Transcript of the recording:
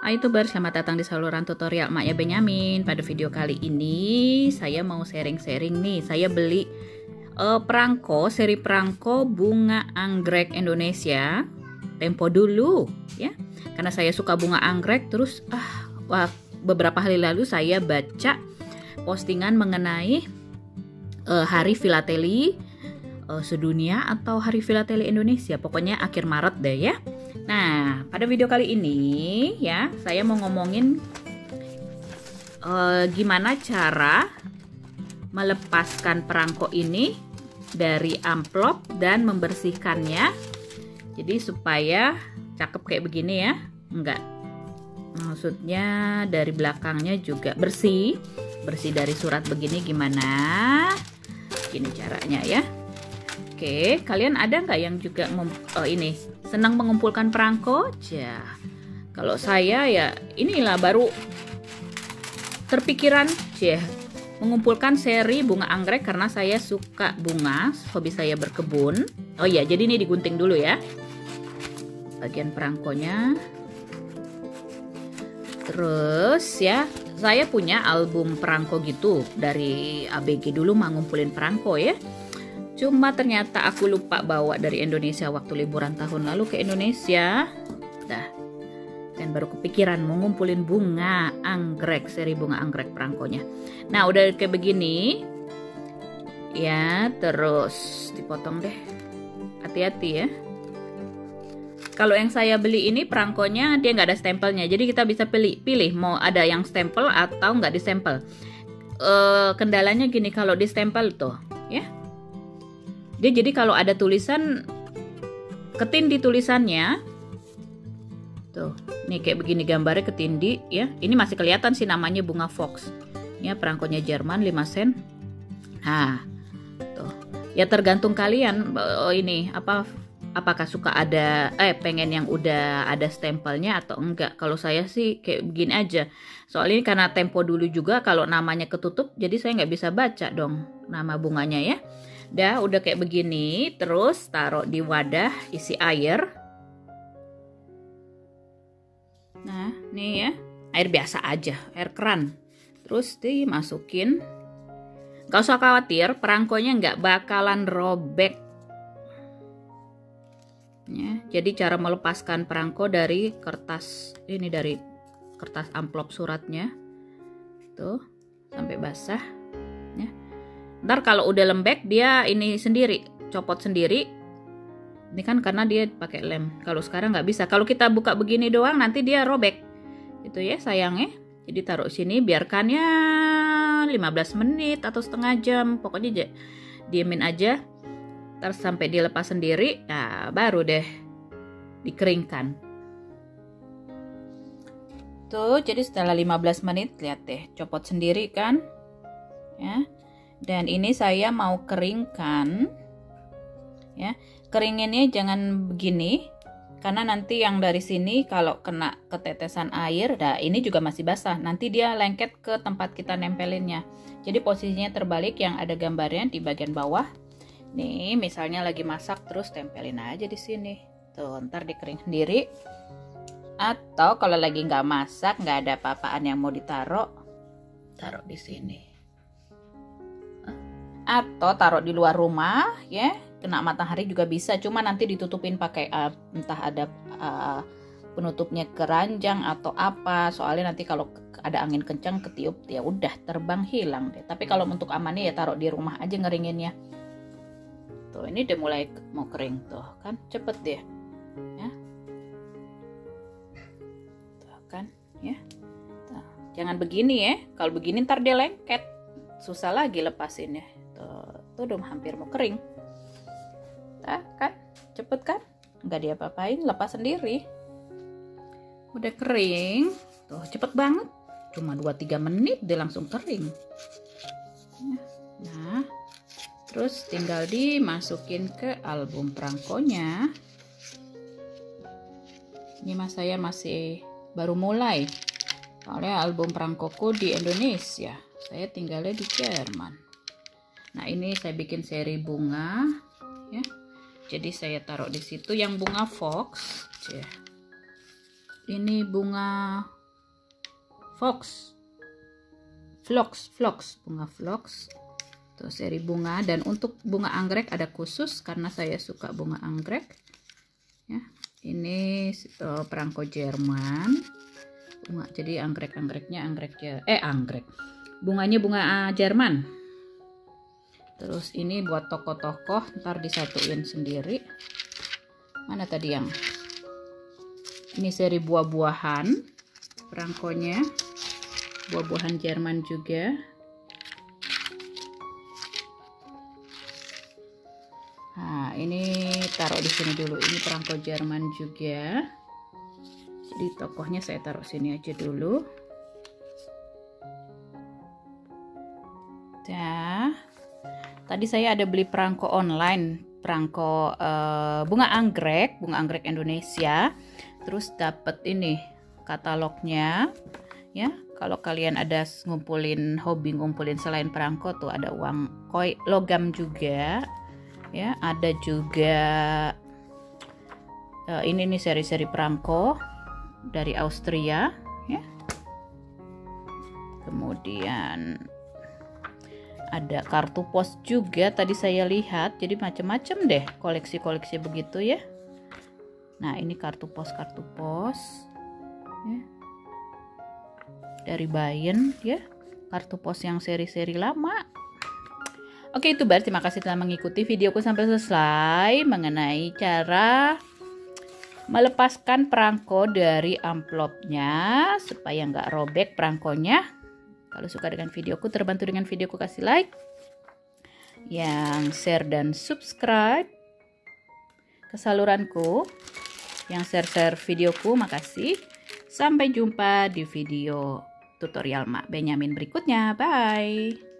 Hai YouTuber, selamat datang di saluran tutorial Maknya Benyamin. Pada video kali ini saya mau sharing-sharing nih. Saya beli perangko, seri perangko bunga anggrek Indonesia tempo dulu ya. Karena saya suka bunga anggrek, terus beberapa hari lalu saya baca postingan mengenai Hari Filateli sedunia atau Hari Filateli Indonesia. Pokoknya akhir Maret deh ya. Nah, pada video kali ini ya, saya mau ngomongin gimana cara melepaskan perangko ini dari amplop dan membersihkannya. Jadi supaya cakep kayak begini ya. Enggak. Maksudnya dari belakangnya juga bersih. Bersih dari surat begini gimana? Gini caranya ya. Oke, kalian ada nggak yang juga senang mengumpulkan perangko? Ya, kalau saya ya inilah baru terpikiran mengumpulkan seri bunga anggrek karena saya suka bunga, hobi saya berkebun. Oh iya, jadi ini digunting dulu ya bagian perangkonya. Terus ya, saya punya album perangko gitu dari ABG dulu, mau ngumpulin perangko ya. Cuma ternyata aku lupa bawa dari Indonesia waktu liburan tahun lalu ke Indonesia. Dan baru kepikiran mau ngumpulin bunga anggrek, seri bunga anggrek perangkonya. Nah, udah kayak begini. Ya, terus dipotong deh. Hati-hati ya. Kalau yang saya beli ini perangkonya dia nggak ada stempelnya. Jadi kita bisa pilih mau ada yang stempel atau nggak distempel. Kendalanya gini, kalau distempel tuh ya. Dia jadi kalau ada tulisan ketindih tulisannya tuh, nih kayak begini gambarnya ketindih ya. Ini masih kelihatan sih namanya bunga fox. Ya, perangkonya Jerman 5 sen. Nah, tuh. Ya tergantung kalian apakah suka ada pengen yang udah ada stempelnya atau enggak. Kalau saya sih kayak begini aja. Soalnya karena tempo dulu juga kalau namanya ketutup jadi saya nggak bisa baca dong nama bunganya ya. Udah kayak begini, terus taruh di wadah isi air. Nah, nih ya, air biasa aja, air keran. Terus dimasukin. Gak usah khawatir, perangkonya nggak bakalan robek. Ya, jadi cara melepaskan perangko dari kertas ini, dari kertas amplop suratnya, tuh sampai basah. Ya. Ntar kalau udah lembek dia ini sendiri, copot sendiri. Ini kan karena dia pakai lem. Kalau sekarang nggak bisa. Kalau kita buka begini doang nanti dia robek. Itu ya sayangnya. Jadi taruh sini, biarkan ya 15 menit atau setengah jam. Pokoknya diemin aja. Terus sampai dilepas sendiri. Nah, baru deh dikeringkan. Tuh, jadi setelah 15 menit lihat deh, copot sendiri kan? Ya. Dan ini saya mau keringkan ya. Keringinnya jangan begini karena nanti yang dari sini kalau kena ketetesan air, ini juga masih basah, nanti dia lengket ke tempat kita nempelinnya. Jadi posisinya terbalik, yang ada gambarnya di bagian bawah. Nih misalnya lagi masak, terus tempelin aja di sini tuh, ntar dikering sendiri. Atau kalau lagi nggak masak, nggak ada apa-apaan yang mau taruh di sini. Atau taruh di luar rumah ya, kena matahari juga bisa, cuma nanti ditutupin pakai entah ada penutupnya keranjang atau apa, soalnya nanti kalau ada angin kencang ketiup ya udah terbang hilang deh. Tapi kalau untuk amannya ya taruh di rumah aja ngeringinnya. Tuh, ini udah mulai mau kering tuh kan, cepet deh ya. Tuh kan ya. Tuh, jangan begini ya, kalau begini ntar dia lengket, susah lagi lepasinnya. Tuh udah hampir mau kering. Nah, kan cepet kan, nggak diapa-apain, lepas sendiri. Udah kering tuh, cepet banget, cuma 2-3 menit dia langsung kering. Nah, terus tinggal dimasukin ke album perangkonya. Ini saya masih baru mulai, soalnya album perangkoku di Indonesia, saya tinggalnya di Jerman. Nah, ini saya bikin seri bunga ya. Jadi saya taruh di situ yang bunga fox ya. Ini bunga Vlogs, bunga vlogs. Tuh seri bunga, dan untuk bunga anggrek ada khusus karena saya suka bunga anggrek. Ya, ini perangko Jerman. Bunga, jadi anggrek-anggreknya bunganya bunga Jerman. Terus ini buat tokoh-tokoh, ntar disatuin sendiri. Mana tadi yang ini seri buah-buahan perangkonya, buah-buahan Jerman juga. Nah, ini taruh di sini dulu. Ini perangko Jerman juga. Jadi tokohnya saya taruh sini aja dulu. Nah, tadi saya ada beli perangko online, perangko bunga anggrek Indonesia. Terus dapat ini katalognya, ya. Kalau kalian ada hobi ngumpulin selain perangko, tuh ada uang koin logam juga. Ya, ada juga ini nih seri-seri perangko dari Austria, ya. Kemudian ada kartu pos juga tadi saya lihat, jadi macam-macam deh koleksi-koleksi begitu ya. Nah, ini kartu pos ya. Dari Bayen ya, kartu pos yang seri-seri lama. Oke, itu berarti terima kasih telah mengikuti videoku sampai selesai mengenai cara melepaskan perangko dari amplopnya supaya nggak robek perangkonya. Kalau suka dengan videoku, terbantu dengan videoku, kasih like, yang share dan subscribe ke saluranku, yang share videoku, makasih. Sampai jumpa di video tutorial Mak Benyamin berikutnya. Bye.